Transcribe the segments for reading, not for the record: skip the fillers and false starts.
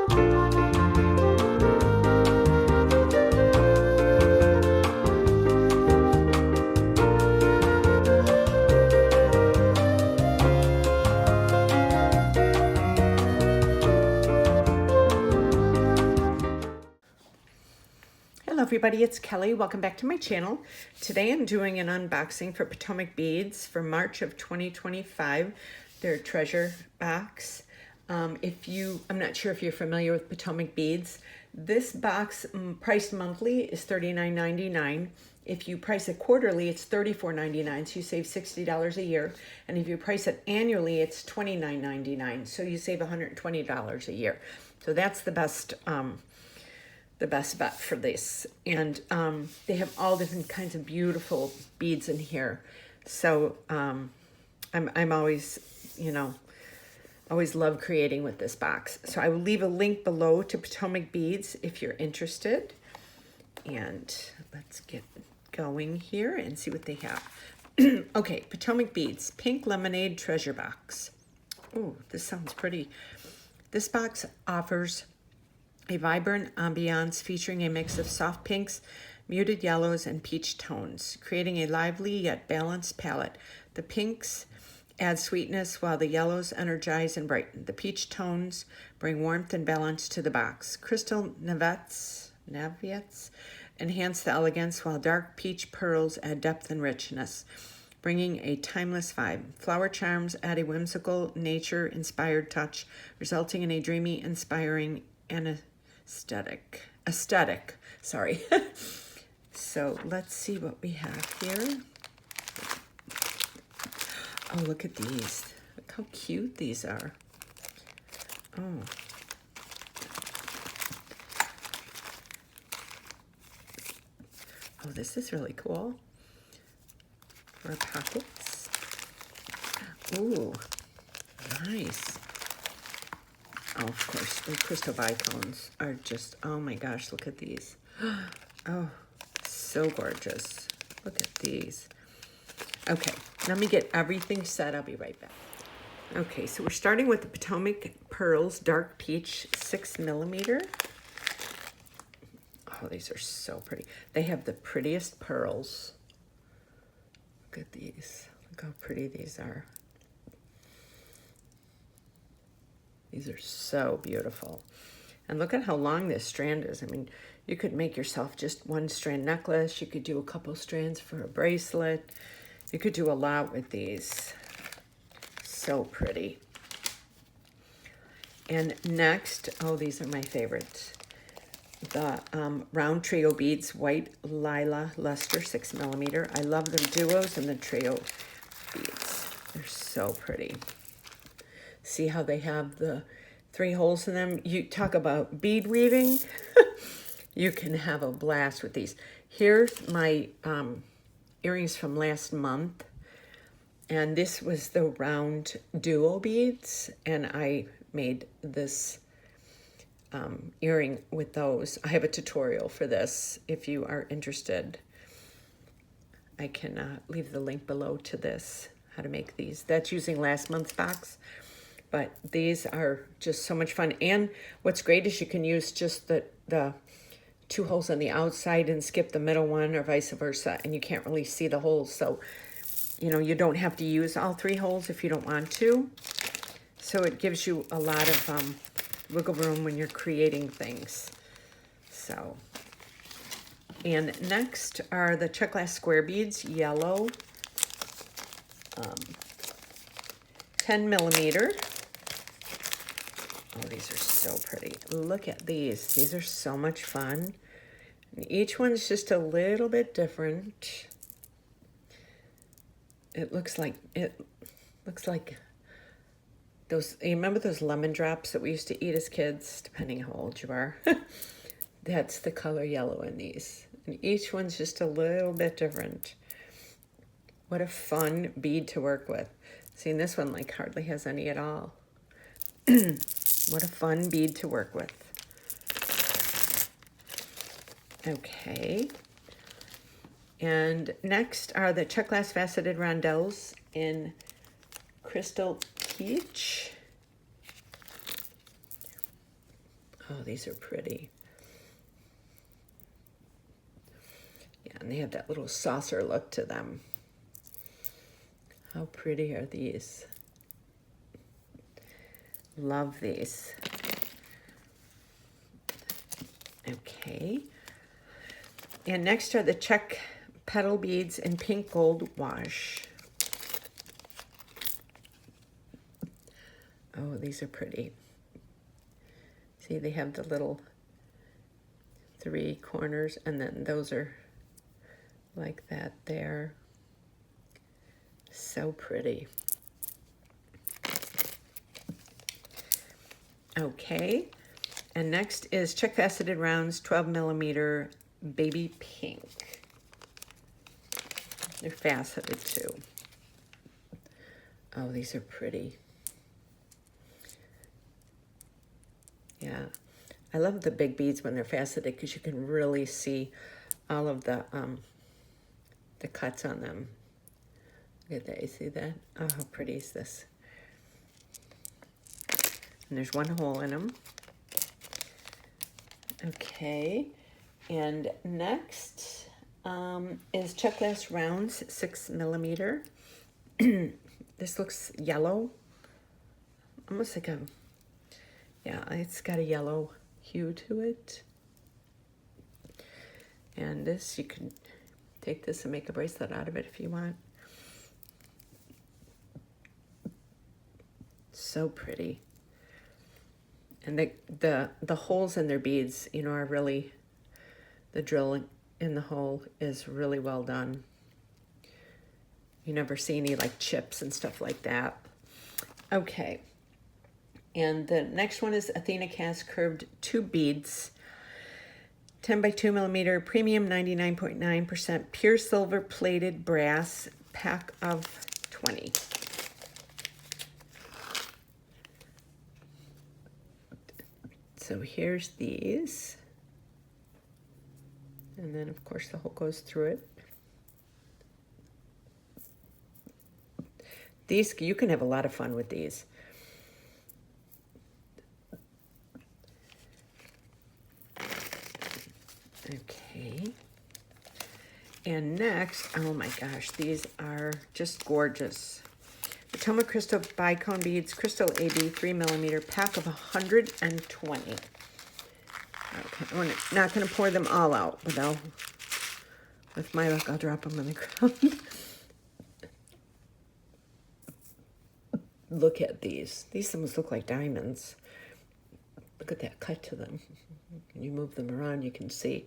Hello everybody, it's Kelly. Welcome back to my channel. Today I'm doing an unboxing for Potomac beads for March of 2025. Their treasure box. I'm not sure if you're familiar with Potomac beads. This box priced monthly is $39.99. If you price it quarterly, it's $34.99, so you save $60 a year. And if you price it annually, it's $29.99, so you save $120 a year. So that's the best bet for this. And they have all different kinds of beautiful beads in here. So I'm always, always love creating with this box. So I will leave a link below to Potomac beads if you're interested. And let's get going here and see what they have. Okay, Potomac beads, pink lemonade treasure box. Oh, this sounds pretty. This box offers a vibrant ambiance featuring a mix of soft pinks, muted yellows, and peach tones, creating a lively yet balanced palette. The pinks add sweetness while the yellows energize and brighten. The peach tones bring warmth and balance to the box. Crystal navets enhance the elegance, while dark peach pearls add depth and richness, bringing a timeless vibe. Flower charms add a whimsical, nature-inspired touch, resulting in a dreamy, inspiring, and aesthetic. Sorry. So let's see what we have here. Oh, look at these. Look how cute these are. Oh. Oh, this is really cool. For pockets. Ooh, nice. Oh, of course, the crystal bicones are just, oh my gosh, look at these. Oh, so gorgeous. Look at these. Okay, let me get everything set. I'll be right back. Okay, so we're starting with the Potomac Pearls Dark Peach 6mm. Oh, these are so pretty. They have the prettiest pearls. Look at these. Look how pretty these are. These are so beautiful. And look at how long this strand is. I mean, you could make yourself just one strand necklace. You could do a couple strands for a bracelet. You could do a lot with these. So pretty. And next, oh, these are my favorites. The round trio beads, white Lila Luster 6mm. I love the duos and the trio beads. They're so pretty. See how they have the 3 holes in them? You talk about bead weaving. You can have a blast with these. Here's my earrings from last month. And this was the round duo beads. And I made this earring with those. I have a tutorial for this if you are interested. I can leave the link below to this, how to make these. That's using last month's box. But these are just so much fun. And what's great is you can use just the 2 holes on the outside and skip the middle one, or vice versa. And you can't really see the holes. So, you don't have to use all 3 holes if you don't want to. So it gives you a lot of wiggle room when you're creating things. So, and next are the Czech glass square beads, yellow, 10mm. Oh, these are so pretty. Look at these. These are so much fun. And each one's just a little bit different. It looks like those, you remember those lemon drops that we used to eat as kids, depending how old you are? That's the color yellow in these. And each one's just a little bit different. What a fun bead to work with. See, this one like hardly has any at all. What a fun bead to work with. Okay. And next are the Czech glass faceted rondelles in Crystal Peach. Oh, these are pretty. Yeah, and they have that little saucer look to them. How pretty are these? Love these. Okay. And next are the Czech petal beads in pink gold wash. Oh, these are pretty. See, they have the little 3 corners, and then those are like that there. So pretty. Okay, and next is Czech faceted rounds, 12 millimeter baby pink. They're faceted too. Oh, these are pretty. Yeah, I love the big beads when they're faceted because you can really see all of the cuts on them. Look at that, you see that? Oh, how pretty is this? And there's 1 hole in them. Okay, and next is Czech glass rounds, 6 millimeter. This looks yellow, almost like a, yeah, it's got a yellow hue to it. And this, you can take this and make a bracelet out of it if you want. So pretty. And the holes in their beads, you know, are really, the drill in the hole is really well done. You never see any like chips and stuff like that. Okay. And the next one is Athena cast curved tube beads. 10 by 2 millimeter, premium 99.9% pure silver plated brass, pack of 20. So here's these. And then of course the hole goes through it. These, you can have a lot of fun with these. Okay. And next, oh my gosh, these are just gorgeous. Potomac crystal bicone beads, crystal AB 3 millimeter, pack of 120. Okay, I'm not going to pour them all out, but with my luck, I'll drop them on the ground. Look at these. These almost look like diamonds. Look at that cut to them. When you move them around, you can see.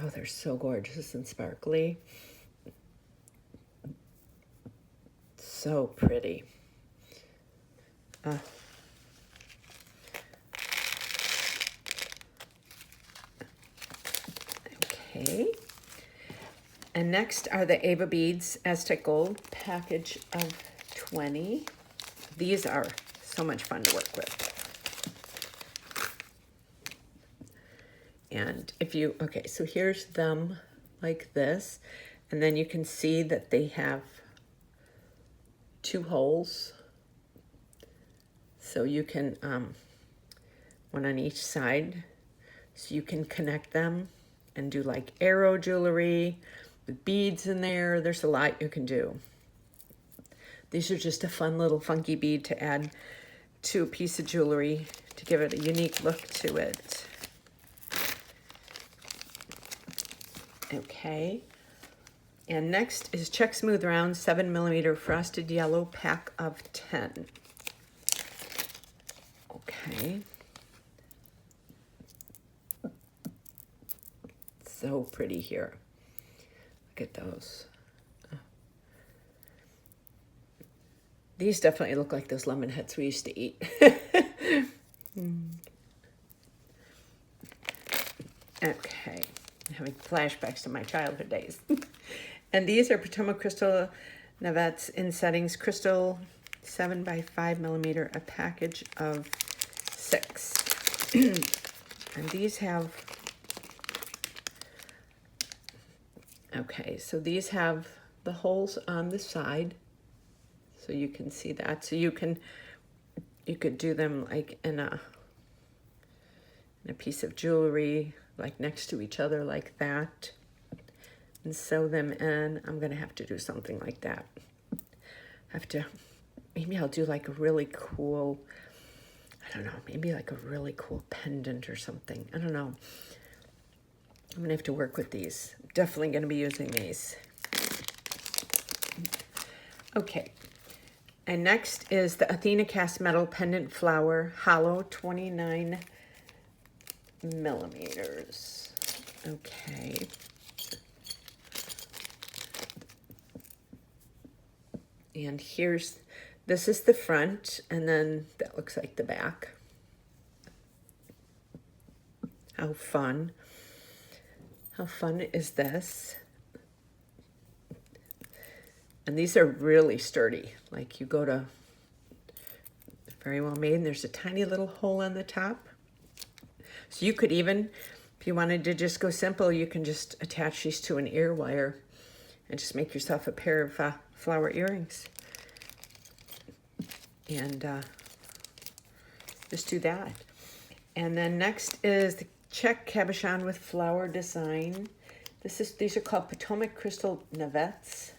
Oh, they're so gorgeous and sparkly. So pretty. Okay. And next are the Ava beads, Aztec Gold, package of 20. These are so much fun to work with. And if you, okay, so here's them like this, and then you can see that they have 2 holes. So you can, one on each side, so you can connect them and do like arrow jewelry with beads in there. There's a lot you can do. These are just a fun little funky bead to add to a piece of jewelry to give it a unique look to it. Okay. And next is Czech Smooth Round 7 millimeter frosted yellow, pack of 10. Okay. So pretty here. Look at those. These definitely look like those lemon heads we used to eat. Okay, I'm having flashbacks to my childhood days. And these are Potomac crystal navettes in settings, crystal 7 by 5 millimeter, a package of 6. And these have, okay, so these have the holes on the side. So you can see that. So you could do them like in and a piece of jewelry like next to each other like that and sew them in. I'm gonna have to do something like that. Maybe I'll do like a really cool, I don't know, maybe like a really cool pendant or something. I don't know. I'm gonna have to work with these. Definitely gonna be using these. Okay, and next is the Athena Cast Metal Pendant Flower, hollow, 29 millimeters. Okay. And this is the front, and then that looks like the back. How fun. How fun is this? And these are really sturdy. Like you go to, very well made, and there's a tiny little hole on the top. So you could even, if you wanted to just go simple, you can just attach these to an ear wire and just make yourself a pair of flower earrings. And just do that. And then next is the Czech cabochon with flower design. These are called Potomac crystal navettes.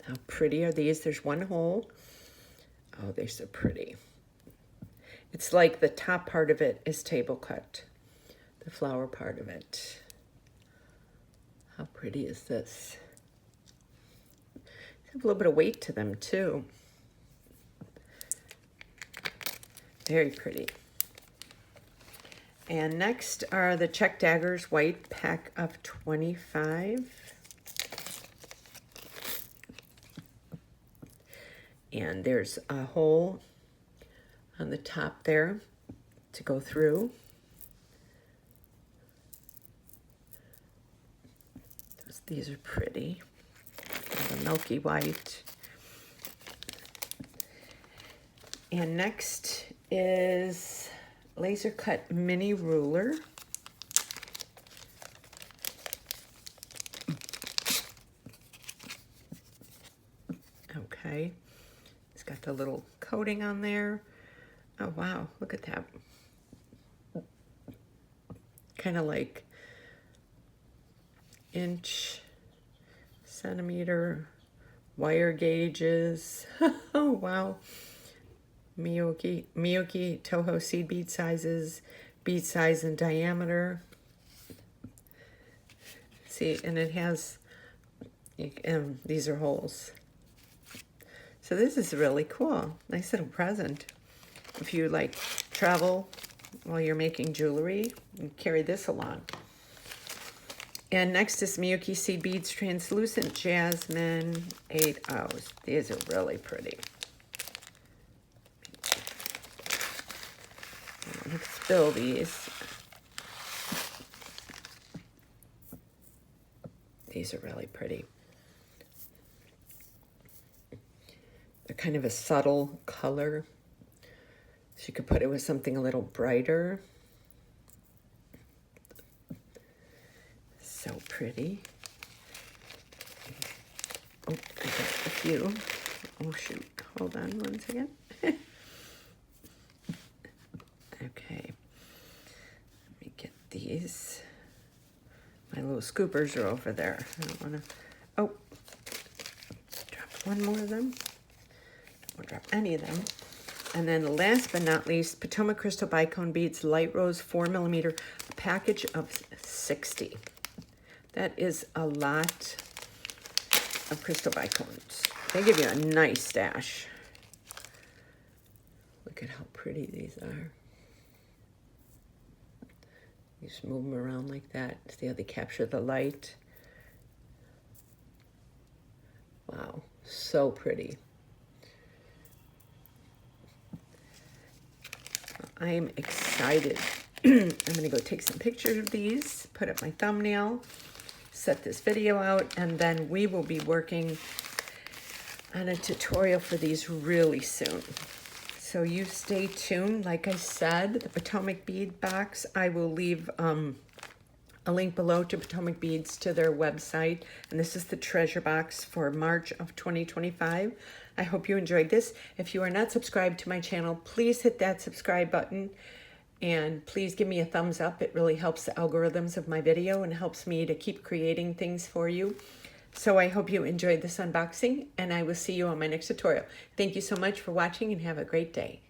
How pretty are these? There's one hole. Oh, they're so pretty. It's like the top part of it is table cut, the flower part of it. How pretty is this? They have a little bit of weight to them too. Very pretty. And next are the Czech daggers, white, pack of 25. And there's a hole on the top there to go through. These are pretty. The milky white. And next is laser cut mini ruler. Okay. It's got the little coating on there. Oh, wow. Look at that. Kind of like inch, centimeter, wire gauges. Oh, wow. Miyuki Toho seed bead sizes, bead size and diameter. See, and it has, these are holes. So this is really cool. Nice little present. If you like travel while you're making jewelry, you carry this along. And next is Miyuki Seed Beads Translucent Jasmine 8 O's. These are really pretty. Let's fill these. These are really pretty. They're kind of a subtle color. So you could put it with something a little brighter. So pretty. Oh, I got a few. Oh, shoot. Hold on one second. Okay. Let me get these. My little scoopers are over there. I don't want to... Oh. Drop one more of them. Don't drop any of them. And then last but not least, Potomac Crystal Bicone Beads Light Rose 4mm, a package of 60. That is a lot of crystal bicones. They give you a nice stash. Look at how pretty these are. You just move them around like that. See how they capture the light? Wow, so pretty. I am excited. I'm gonna go take some pictures of these, put up my thumbnail, set this video out, and then we will be working on a tutorial for these really soon. So you stay tuned. Like I said, the Potomac bead box, I will leave a link below to Potomac Beads to their website. And this is the treasure box for March of 2025. I hope you enjoyed this. If you are not subscribed to my channel, please hit that subscribe button and please give me a thumbs up. It really helps the algorithms of my video and helps me to keep creating things for you. So I hope you enjoyed this unboxing, and I will see you on my next tutorial. Thank you so much for watching and have a great day.